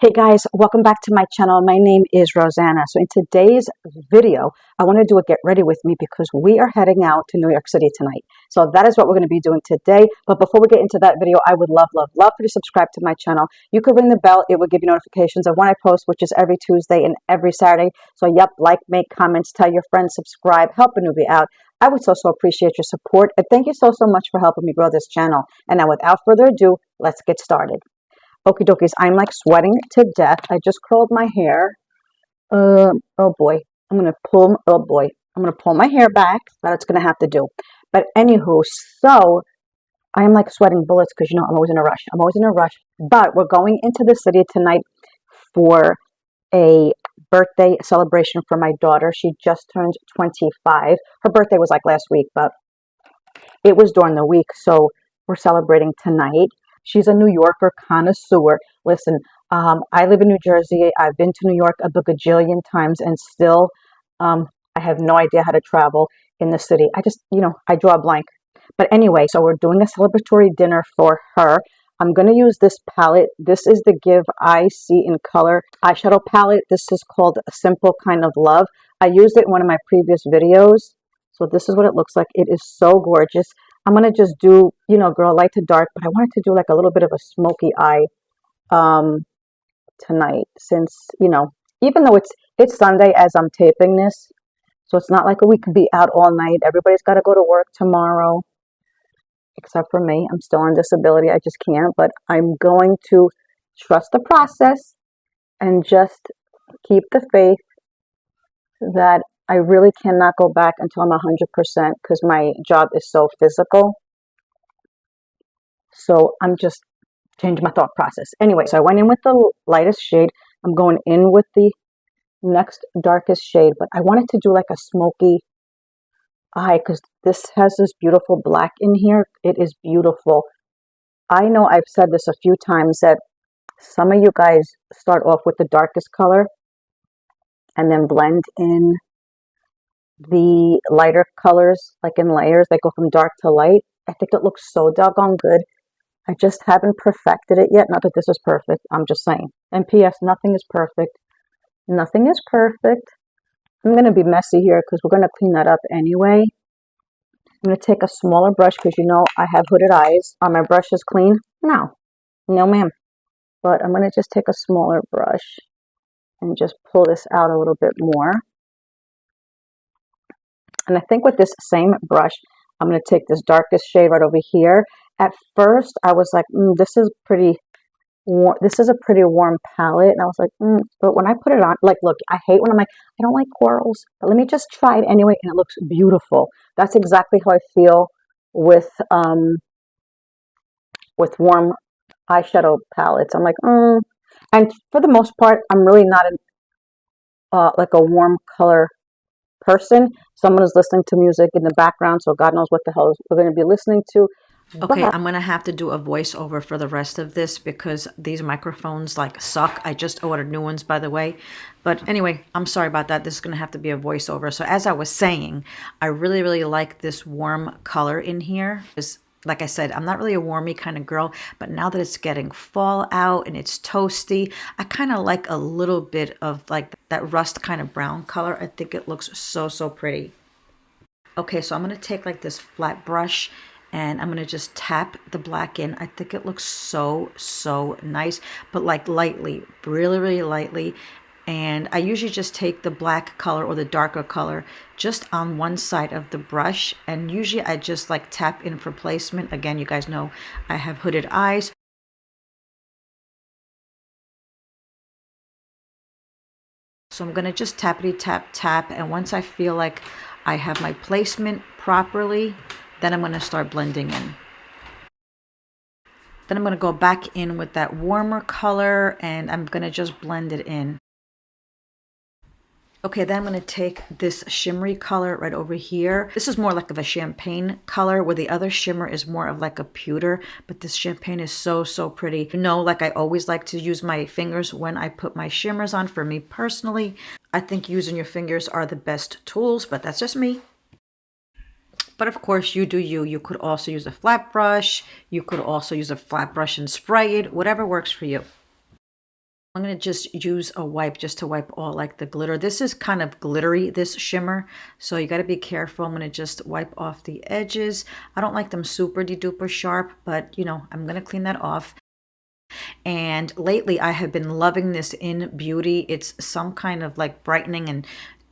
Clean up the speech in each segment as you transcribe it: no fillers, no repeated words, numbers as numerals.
Hey guys, welcome back to my channel. My name is Roseanna. So in today's video, I want to do a get ready with me because we are heading out to New York City tonight. So that is what we're going to be doing today. But before we get into that video, I would love for you to subscribe to my channel. You could ring the bell. It will give you notifications of when I post, which is every Tuesday and every Saturday. So yep, like, make comments, tell your friends, subscribe, help a newbie out. I would so appreciate your support. And thank you so much for helping me grow this channel. And now without further ado, let's get started. Okie dokies, I'm like sweating to death. I just curled my hair. Oh boy, I'm gonna pull my hair back. That's gonna have to do. But anywho, so I am like sweating bullets because I'm always in a rush. I'm always in a rush. But we're going into the city tonight for a birthday celebration for my daughter. She just turned 25. Her birthday was like last week, but it was during the week, so we're celebrating tonight. She's a New Yorker connoisseur. Listen, I live in New Jersey. I've been to New York a bajillion times, and still, I have no idea how to travel in the city. I just, I draw a blank. But anyway, so we're doing a celebratory dinner for her. I'm going to use this palette. This is the Give I See in Color eyeshadow palette. This is called A Simple Kind of Love. I used it in one of my previous videos. So this is what it looks like. It is so gorgeous. I'm going to just do, girl, light to dark, but I wanted to do like a little bit of a smoky eye tonight since, even though it's Sunday as I'm taping this, so it's not like we could be out all night. Everybody's got to go to work tomorrow, except for me. I'm still on disability. I just can't, but I'm going to trust the process and just keep the faith that I really cannot go back until I'm 100% because my job is so physical. So I'm just changing my thought process. Anyway, so I went in with the lightest shade. I'm going in with the next darkest shade, but I wanted to do like a smoky eye because this has this beautiful black in here. It is beautiful. I know I've said this a few times that some of you guys start off with the darkest color and then blend in the lighter colors, like in layers. They go from dark to light. I think it looks so doggone good. I just haven't perfected it yet. Not that this is perfect. I'm just saying. And P.S. Nothing is perfect. Nothing is perfect. I'm going to be messy here because we're going to clean that up anyway. I'm going to take a smaller brush because I have hooded eyes. Are my brushes clean? No. No, ma'am. But I'm going to just take a smaller brush and just pull this out a little bit more. And I think with this same brush, I'm going to take this darkest shade right over here. At first, I was like, this is pretty warm. This is a pretty warm palette. And I was like, but when I put it on, like, look, I hate when I'm like, I don't like corals, but let me just try it anyway. And it looks beautiful. That's exactly how I feel with warm eyeshadow palettes. I'm like, And for the most part, I'm really not like a warm color person. Someone is listening to music in the background, so God knows what the hell we're going to be listening to. Okay, I'm going to have to do a voiceover for the rest of this because these microphones like suck. I just ordered new ones, by the way. But anyway, I'm sorry about that. This is going to have to be a voiceover. So as I was saying, I really like this warm color in here. Like I said, I'm not really a warmy kind of girl, but now that it's getting fall out and it's toasty, I kind of like a little bit of like that rust kind of brown color. I think it looks so pretty. Okay, so I'm going to take like this flat brush and I'm going to just tap the black in. I think it looks so nice, but like lightly, really lightly. And I usually just take the black color or the darker color just on one side of the brush. And usually I just like tap in for placement. Again, you guys know I have hooded eyes. So I'm going to just tappity tap. And once I feel like I have my placement properly, then I'm going to start blending in. Then I'm going to go back in with that warmer color and I'm going to just blend it in. Okay, then I'm going to take this shimmery color right over here. This is more like of a champagne color where the other shimmer is more of like a pewter, but this champagne is so pretty. Like I always like to use my fingers when I put my shimmers on. For me personally, I think using your fingers are the best tools, but that's just me. But of course, you do you. You could also use a flat brush. You could also use a flat brush and spray it, whatever works for you. I'm going to just use a wipe just to wipe all like the glitter. This is kind of glittery, this shimmer, so you got to be careful. I'm going to just wipe off the edges. I don't like them super duper sharp, but you know, I'm going to clean that off. And lately I have been loving this in Beauty. It's some kind of like brightening and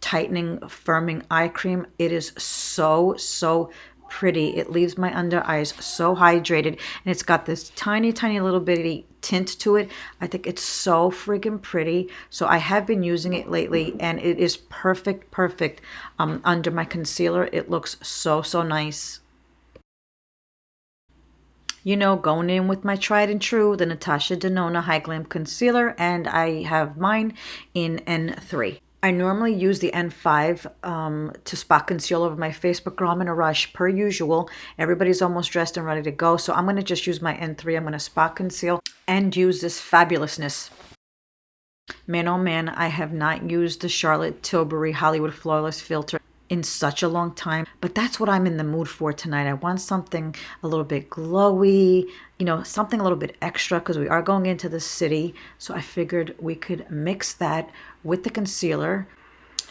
tightening, firming eye cream. It is so pretty. It leaves my under eyes so hydrated, and it's got this tiny little bitty tint to it. I think it's so freaking pretty. So I have been using it lately, and it is perfect under my concealer. It looks so nice. You know, going in with my tried and true, the Natasha Denona High Glam Concealer, and I have mine in N3. I normally use the N5 to spot conceal over my face, but girl, I'm in a rush per usual. Everybody's almost dressed and ready to go, so I'm going to just use my N3. I'm going to spot conceal and use this fabulousness. Man, oh man, I have not used the Charlotte Tilbury Hollywood Flawless Filter in such a long time, but that's what I'm in the mood for tonight. I want something a little bit glowy, you know, something a little bit extra because we are going into the city. So I figured we could mix that with the concealer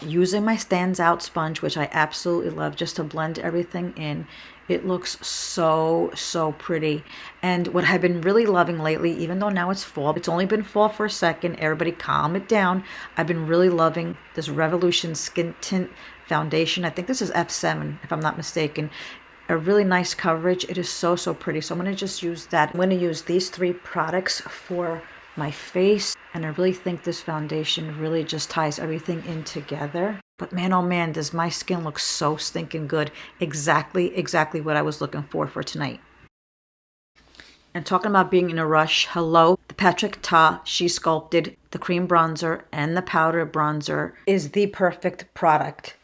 using my Stands Out sponge, which I absolutely love, just to blend everything in. It looks so pretty. And what I've been really loving lately, even though now it's fall, it's only been fall for a second, everybody calm it down. I've been really loving this Revolution Skin Tint foundation. I think this is F7 if I'm not mistaken. A really nice coverage. It is so pretty. So I'm going to just use that. I'm going to use these three products for my face, and I really think this foundation really just ties everything in together. But man, oh man, does my skin look so stinking good. Exactly what I was looking for tonight. And talking about being in a rush, hello, the Patrick Ta She Sculpted, the cream bronzer and the powder bronzer is the perfect product.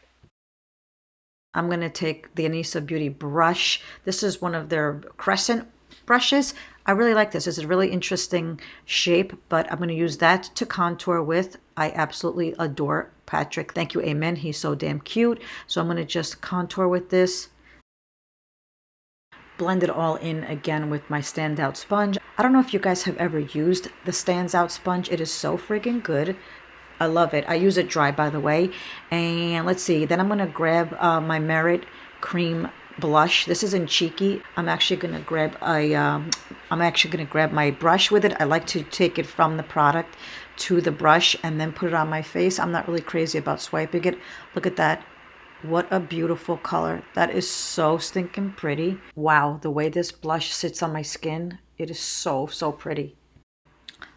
I'm going to take the Anissa Beauty brush. This is one of their crescent brushes. I really like this. It's a really interesting shape, but I'm going to use that to contour with. I absolutely adore Patrick. Thank you, amen. He's so damn cute. So I'm going to just contour with this. Blend it all in again with my Standout sponge. I don't know if you guys have ever used the Standout sponge. It is so freaking good. I love it. I use it dry, by the way. And let's see. Then I'm going to grab my Merit Cream blush. This isn't cheeky. I'm actually going to grab my brush with it. I like to take it from the product to the brush and then put it on my face. I'm not really crazy about swiping it. Look at that. What a beautiful color. That is so stinking pretty. Wow, the way this blush sits on my skin, it is so pretty.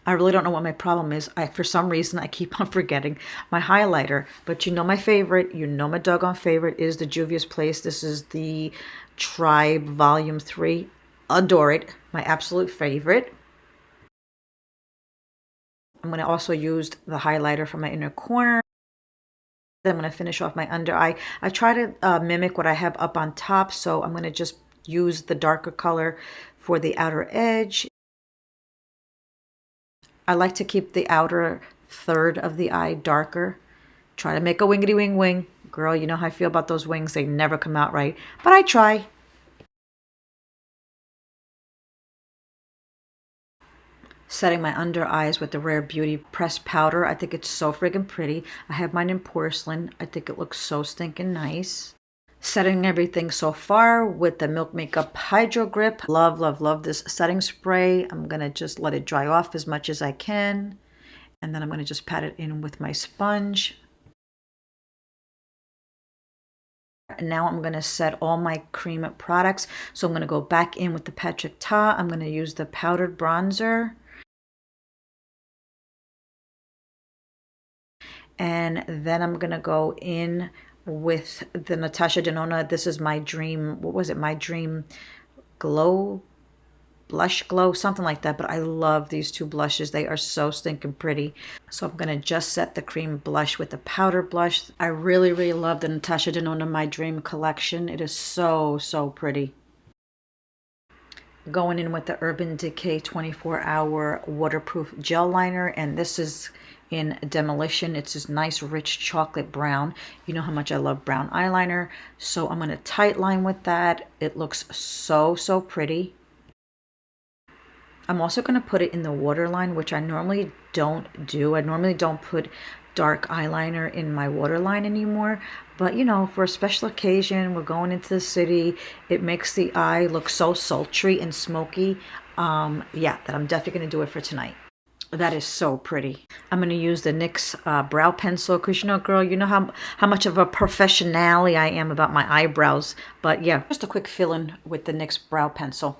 I really don't know what my problem is. For some reason, I keep on forgetting my highlighter. But you know my favorite, you know my doggone favorite is the Juvia's Place. This is the Tribe Volume 3. Adore it. My absolute favorite. I'm going to also use the highlighter from my inner corner. Then I'm going to finish off my under eye. I try to mimic what I have up on top, so I'm going to just use the darker color for the outer edge. I like to keep the outer third of the eye darker. Try to make a wingity wing wing. Girl, you know how I feel about those wings. They never come out right, but I try. Setting my under eyes with the Rare Beauty pressed powder. I think it's so friggin' pretty. I have mine in porcelain. I think it looks so stinking nice. Setting everything so far with the Milk Makeup Hydro Grip. Love this setting spray. I'm going to just let it dry off as much as I can. And then I'm going to just pat it in with my sponge. Now I'm going to set all my cream products. So I'm going to go back in with the Patrick Ta. I'm going to use the powdered bronzer. And then I'm going to go in with the Natasha Denona. This is my dream. What was it? My dream glow, blush glow, something like that. But I love these two blushes. They are so stinking pretty. So I'm going to just set the cream blush with the powder blush. I really love the Natasha Denona My Dream collection. It is so pretty. Going in with the Urban Decay 24-hour waterproof gel liner. And this is in Demolition. It's this nice rich chocolate brown. You know how much I love brown eyeliner, so I'm going to tight line with that. It looks so pretty. I'm also going to put it in the waterline, which I normally don't do. I normally don't put dark eyeliner in my waterline anymore, but you know, for a special occasion, we're going into the city, it makes the eye look so sultry and smoky. Yeah, that I'm definitely going to do it for tonight. That is so pretty. I'm going to use the NYX brow pencil because, you know, girl, you know how much of a professionale I am about my eyebrows. But yeah, just a quick fill-in with the NYX brow pencil.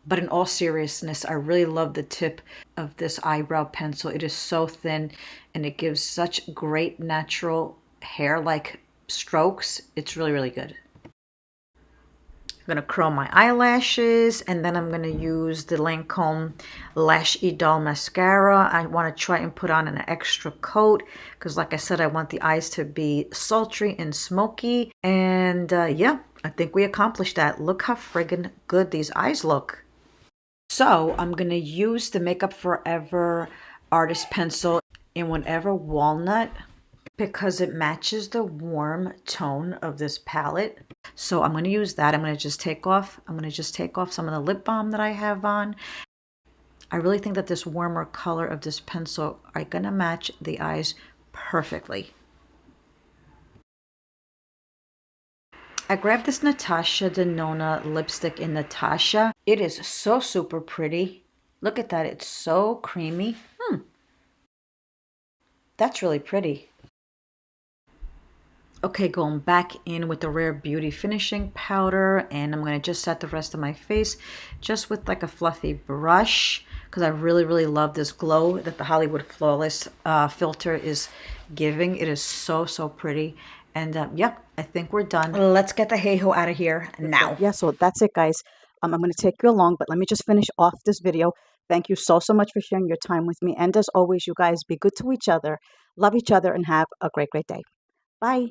But in all seriousness, I really love the tip of this eyebrow pencil. It is so thin and it gives such great natural hair-like strokes. It's really, really good. I'm going to curl my eyelashes, and then I'm going to use the Lancome Lash Idole Mascara. I want to try and put on an extra coat because, like I said, I want the eyes to be sultry and smoky. And yeah, I think we accomplished that. Look how friggin' good these eyes look. So I'm going to use the Makeup Forever Artist Pencil in whatever walnut because it matches the warm tone of this palette. So I'm going to use that. I'm going to just take off some of the lip balm that I have on. I really think that this warmer color of this pencil are going to match the eyes perfectly. I grabbed this Natasha Denona lipstick in Natasha. It is so super pretty. Look at that. It's so creamy. That's really pretty. Okay, going back in with the Rare Beauty finishing powder, and I'm going to just set the rest of my face just with like a fluffy brush because I really, really love this glow that the Hollywood Flawless filter is giving. It is so, so pretty. And yep, I think we're done. Let's get the hey-ho out of here now. Yeah, so that's it, guys. I'm going to take you along, but let me just finish off this video. Thank you so, so much for sharing your time with me. And as always, you guys, be good to each other, love each other, and have a great, great day. Bye.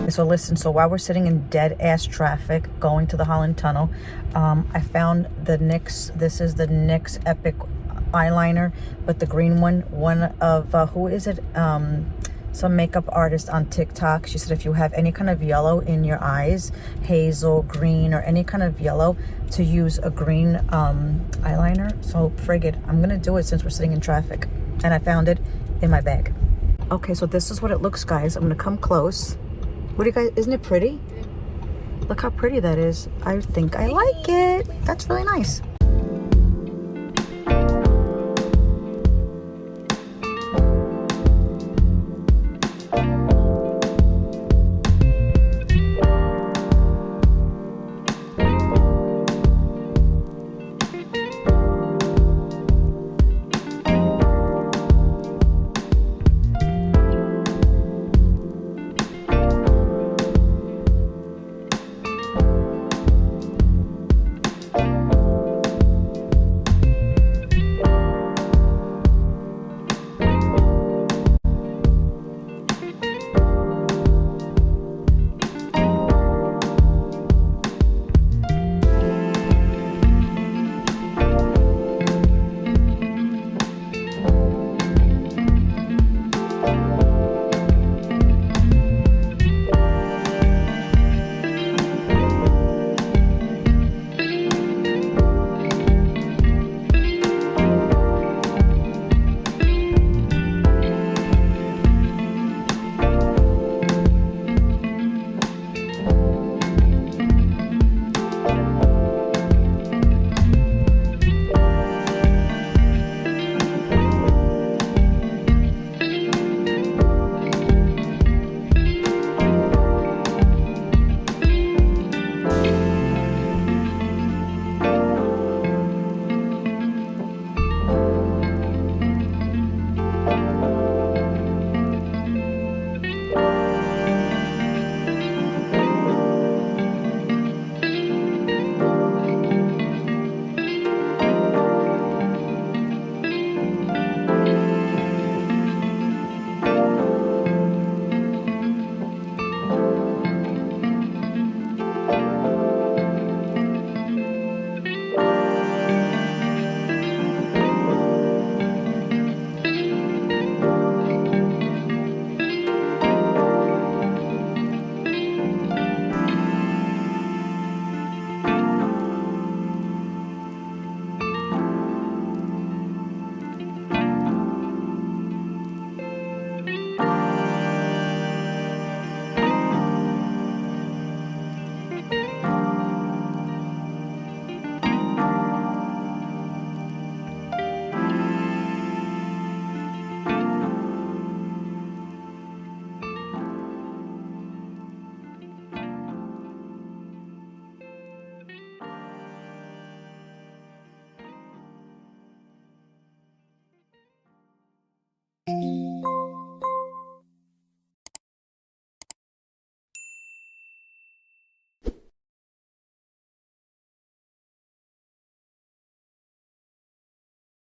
So listen, so while we're sitting in dead ass traffic going to the Holland Tunnel, I found the NYX, this is the NYX Epic eyeliner, but the green one of, who is it? Some makeup artist on TikTok. She said if you have any kind of yellow in your eyes, hazel, green, or any kind of yellow, to use a green eyeliner. So frig I'm gonna do it since we're sitting in traffic. And I found it in my bag. Okay, so this is what it looks, guys. I'm gonna come close. What do you guys, isn't it pretty? Look how pretty that is. I think I like it. That's really nice.